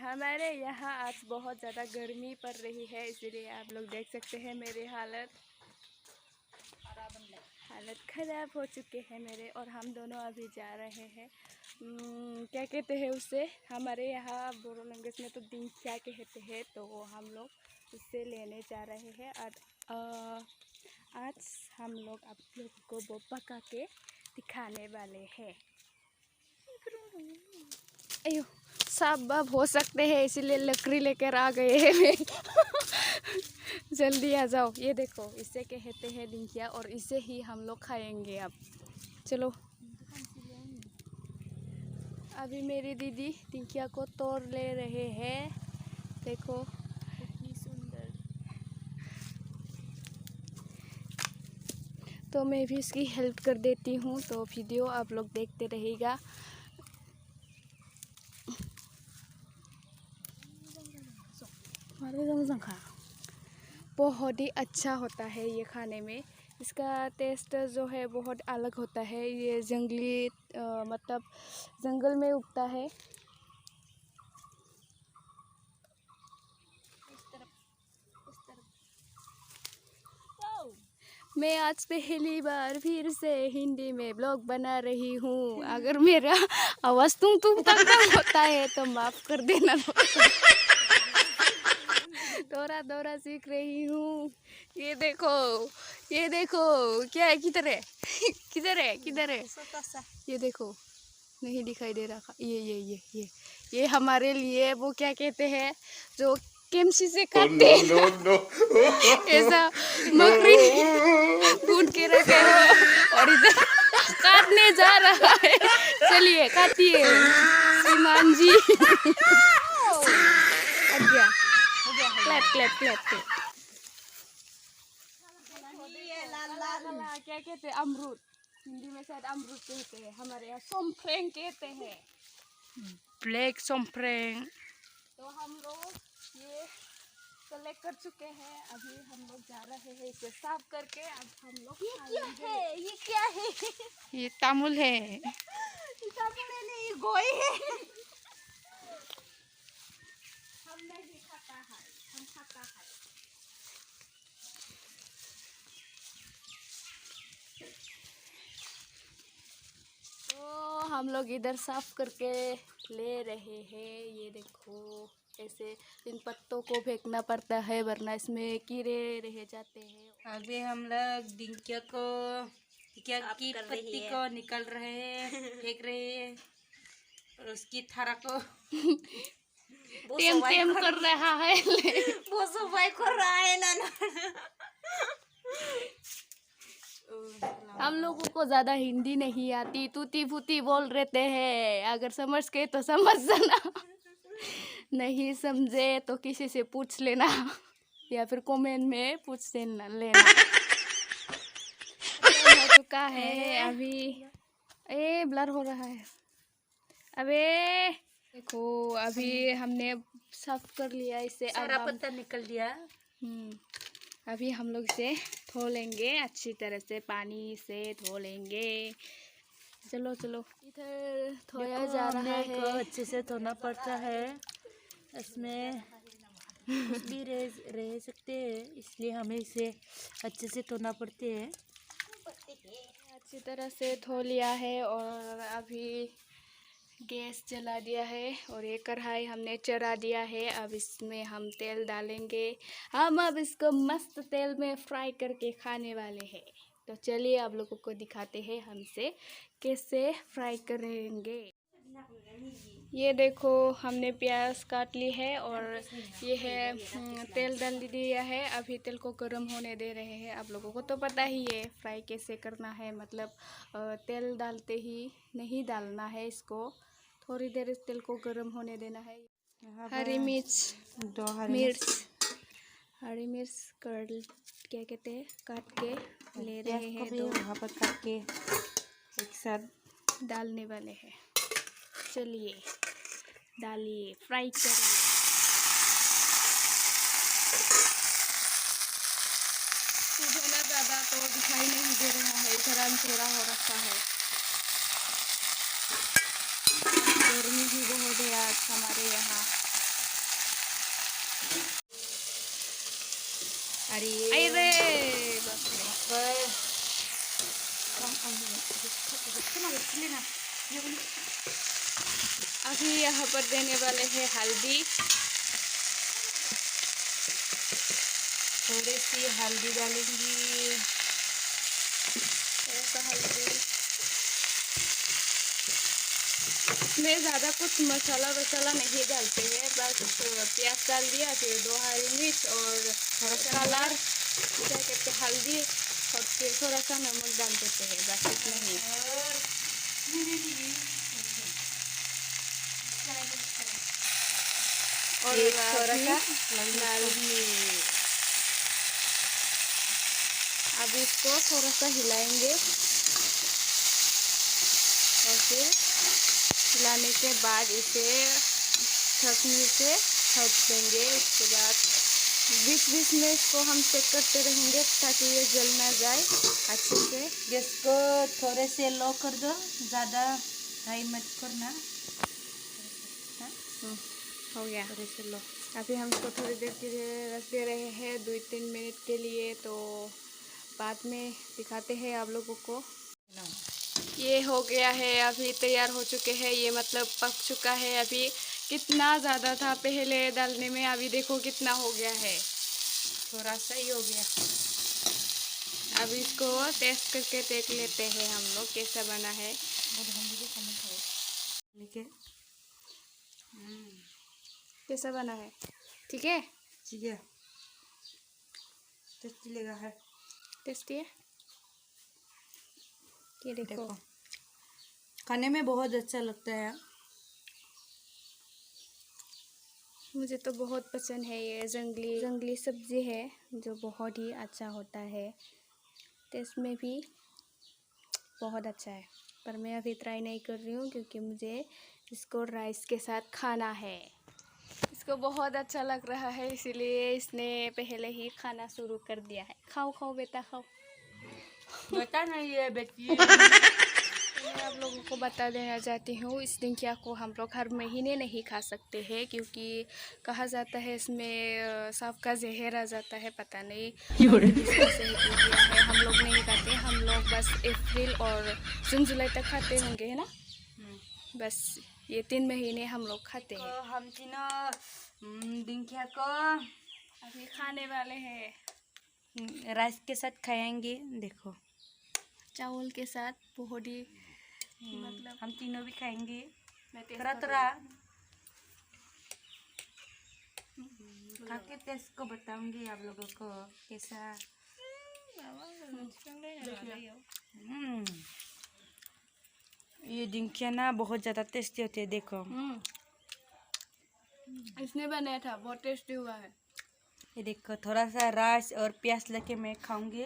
हमारे यहाँ आज बहुत ज़्यादा गर्मी पड़ रही है, इसलिए आप लोग देख सकते हैं मेरी हालत ख़राब हो चुके हैं मेरे। और हम दोनों अभी जा रहे हैं, क्या कहते हैं उसे, हमारे यहाँ बोरो लैंग्वेज में तो दिंखिया कहते हैं, तो हम लोग उससे लेने जा रहे हैं। आज हम लोग आप लोगों को वो पका के दिखाने वाले हैं। अयो सांप बाप हो सकते हैं, इसीलिए लकड़ी लेकर आ गए हैं। जल्दी आ जाओ। ये देखो, इसे कहते हैं दिंखिया और इसे ही हम लोग खाएंगे अब। चलो। अभी मेरी दीदी दिंखिया को तोड़ ले रहे हैं, देखो कितनी सुंदर। तो मैं भी इसकी हेल्प कर देती हूँ, तो वीडियो आप लोग देखते रहिएगा। बहुत ही अच्छा होता है ये खाने में, इसका टेस्ट जो है बहुत अलग होता है। ये जंगली मतलब जंगल में उगता है। मैं आज पहली बार फिर से हिंदी में ब्लॉग बना रही हूँ। अगर मेरा आवाज़ तुम तक होता है तो माफ़ कर देना। थोड़ा सीख रही हूँ। ये देखो क्या है, किधर है? किधर है? ये देखो, नहीं दिखाई दे रहा। ये हमारे लिए वो क्या कहते हैं जो केमसी से काटते हैं। no. ऐसा मकड़ी भून के रखे हो और इधर काटने जा रहा है। चलिए काटिए श्रीमान जी। क्लैप। क्या कहते हैं, अमरूद, हिंदी में शायद अमरूद कहते हैं, हमारे यहाँ सोमफ्रेंग कहते हैं, ब्लैक सोमफ्रेंग। तो हम लोग ये कलेक्ट कर चुके हैं, अभी हम लोग जा रहे हैं इसे साफ करके। अब हम लोग ये क्या है? ये तामुल है। ये गोई है। हम नहीं खाता है, हम खाता है। तो हम लोग इधर साफ करके ले रहे हैं। ये देखो, ऐसे इन पत्तों को फेंकना पड़ता है वरना इसमें कीड़े रह जाते हैं। अभी हम लोग दिंकिया की पत्ती को निकल रहे हैं, फेंक रहे हैं, और उसकी थारा को टेम कर रहा है। वो सफाई कर रहा है ना। हम लोगों को ज्यादा हिंदी नहीं आती, तूती फूती बोल रहते हैं। अगर समझ के तो समझ जाना, नहीं समझे तो किसी से पूछ लेना या फिर कमेंट में पूछ लेना। हो चुका है अभी। ब्लर हो रहा है। अबे देखो, अभी हमने साफ कर लिया इसे, सारा पत्ता निकल दिया। अभी हम लोग इसे धो लेंगे अच्छी तरह से, पानी से धो लेंगे। चलो इधर धोया जा रहा है। अच्छे से धोना पड़ता है, इसमें कुछ भी रह सकते हैं, इसलिए हमें इसे अच्छे से धोना पड़ते हैं। अच्छी तरह से धो लिया है और अभी गैस जला दिया है और ये कढ़ाई हमने चढ़ा दिया है। अब इसमें हम तेल डालेंगे। हम अब इसको मस्त तेल में फ्राई करके खाने वाले हैं। तो चलिए आप लोगों को दिखाते हैं हमसे कैसे फ्राई करेंगे। ये देखो, हमने प्याज काट ली है और ये है तेल डाल दिया है। अभी तेल को गर्म होने दे रहे हैं। आप लोगों को तो पता ही है फ्राई कैसे करना है, मतलब तेल डालते ही नहीं डालना है इसको, थोड़ी देर इस तेल को गर्म होने देना है। हरी मिर्च क्या कहते हैं, काट के ले रहे हैं। दो वहाँ पर काट के एक साथ डालने वाले हैं। चलिए डालिए, फ्राई करिए। ना ज़्यादा तो दिखाई नहीं दे रहा है, इधर अंधेरा हो रखा है। हमारे यहाँ। अरे बाप रे। अभी यहाँ पर देने वाले हैं हल्दी, थोड़ी सी हल्दी डालेंगी। ऐसा हल्दी। इसमें ज़्यादा कुछ मसाला वसाला नहीं डालते हैं, बस प्याज डाल दिया, फिर 2 हरी मिर्च और थोड़ा सा कलर, क्या कहते हैं, हल्दी, और फिर थोड़ा सा नमक डाल देते हैं, बस इतना ही। और थोड़ा सा लाल मिर्च। अब इसको थोड़ा सा हिलाएंगे और फिर हिलाने के बाद इसे ढकने से ढक देंगे। उसके बाद बीच में इसको हम चेक करते रहेंगे ताकि ये जल ना जाए अच्छे से। गैस को थोड़े से लो कर दो, ज़्यादा हाई मत करना। हो गया। थोड़े से लो। अभी हम इसको थोड़ी देर के लिए रख दे रहे हैं, 2-3 मिनट के लिए, तो बाद में दिखाते हैं आप लोगों को। ये हो गया है, अभी तैयार हो चुके हैं, ये मतलब पक चुका है। अभी कितना ज़्यादा था पहले डालने में, अभी देखो कितना हो गया है, थोड़ा सा ही हो गया। अब इसको टेस्ट करके देख लेते हैं हम लोग कैसा बना है। कैसा बना है? ठीक है, ठीक है, टेस्टी लगा है। टेस्टी है, ये देखो। खाने में बहुत अच्छा लगता है। मुझे तो बहुत पसंद है, ये जंगली सब्जी है जो बहुत ही अच्छा होता है, टेस्ट में भी बहुत अच्छा है। पर मैं अभी ट्राई नहीं कर रही हूँ क्योंकि मुझे इसको राइस के साथ खाना है। इसको बहुत अच्छा लग रहा है, इसीलिए इसने पहले ही खाना शुरू कर दिया है। खाओ खाओ बेटा खाओ। बता नहीं है बेटी। मैं आप लोगों को बता देना चाहती हूँ, इस दिंकिया को हम लोग हर महीने नहीं खा सकते हैं क्योंकि कहा जाता है इसमें सांप का जहर आ जाता है, पता नहीं कैसे दिया है। हम लोग नहीं खाते, हम लोग बस अप्रैल और जून जुलाई तक खाते होंगे, है ना। बस ये 3 महीने हम लोग खाते हैं। हम तीनों दिंकिया को अभी खाने वाले हैं, राइस के साथ खाएंगे। देखो, चावल के साथ बहुत ही मतलब हम तीनों भी खाएंगे मैं टेस्ट थोड़ा कर थोड़ा खा के टेस्ट को बताऊंगी आप लोगों को कैसा। ये दिंकिया ना बहुत ज़्यादा टेस्टी होती है, देखो। इसने बनाया था, बहुत टेस्टी हुआ है। ये देखो, थोड़ा सा राइस और प्याज लेके मैं खाऊंगी।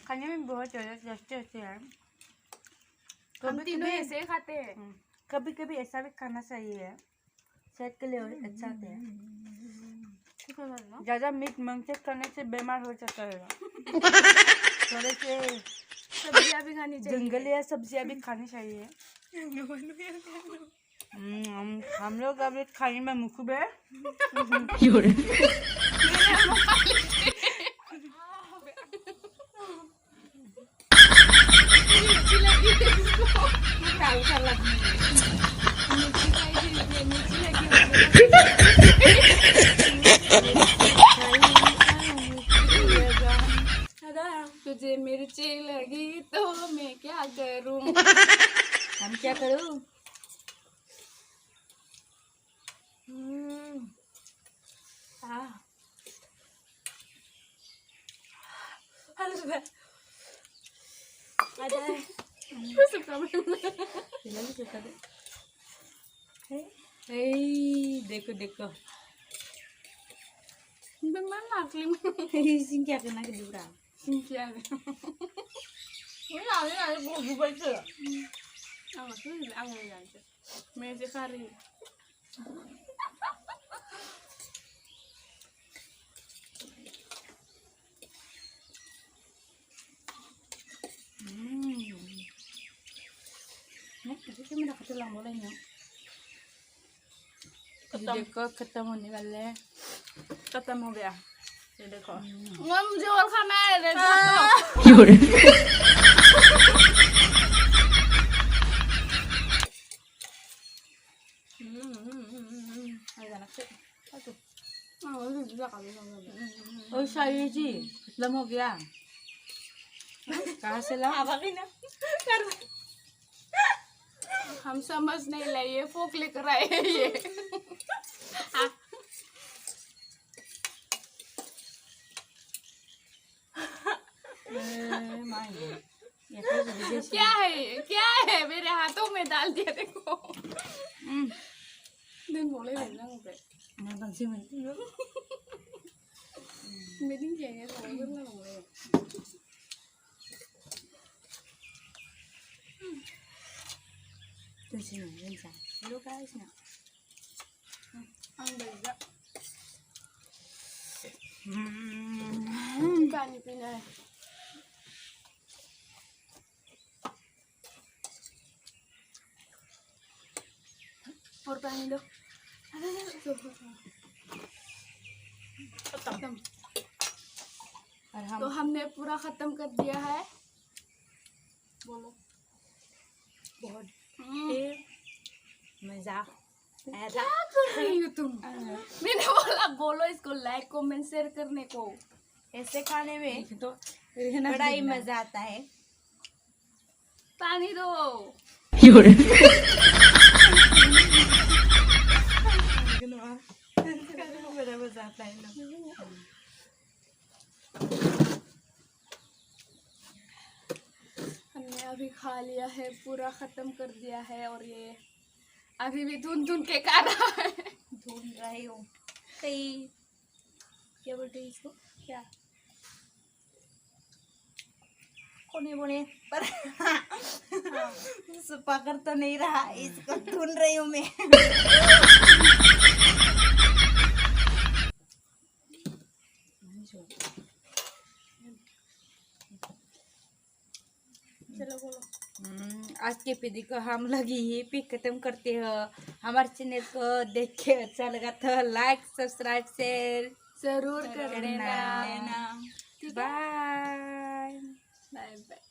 खाने में बहुत ज़्यादा टेस्टी होते हैं। हम तीनों ऐसे खाते हैं। कभी कभी ऐसा भी खाना चाहिए, सेहत के लिए अच्छा होता है। ज़्यादा मीट मांस खाने से बीमार हो जाता है। थोड़े से सब्जियां भी खानी चाहिए, जंगली सब्जियां भी खानी चाहिए। हम लोग अभी खाने में मुखुब है। तुझे मिर्ची लगी तो मैं क्या करूं? हम क्या करूं? देखो देखो, क्या करना के दूरा मैं सिखा रही हूँ। चला बोले ना देखो खत्म होने वाला है खत्म हो गया ये देखो मुझे और खाना है ओह शायद जी खत्म हो गया कहाँ से ला हम समझ नहीं लाए ये फोक लेकर आए हैं ये क्या है मेरे हाथों में डाल दिया देखो दिन बोले मैं बंसी मिलती हूँ मीटिंग किया है तो बोले तुझे नहीं मिलता हेलो गाइस ना पानी पीना है और पानी लो खत्म और हम तो हमने पूरा खत्म कर दिया है बोलो बहुत मजा क्या कर रही हो तुम मैंने बोला बोलो इसको लाइक कमेंट शेयर करने को ऐसे खाने में तो बड़ा ही मजा आता है पानी दो बड़ा मजा आता है ना हमने अभी खा लिया है पूरा खत्म कर दिया है और ये अभी भी धुन के खा रहा है ढूंढ रही हूँ कहीं क्या बोलते हैं इसको क्या कोने बोने पर पकड़ तो नहीं रहा इसको ढूंढ रही हूँ मैं चलो बोलो आज के पीढ़ी को हम लोग यही पे खत्म करते हैं हमारे चैनल को देख के अच्छा लगा तो लाइक सब्सक्राइब शेयर जरूर कर करना लेना बाय बाय बाय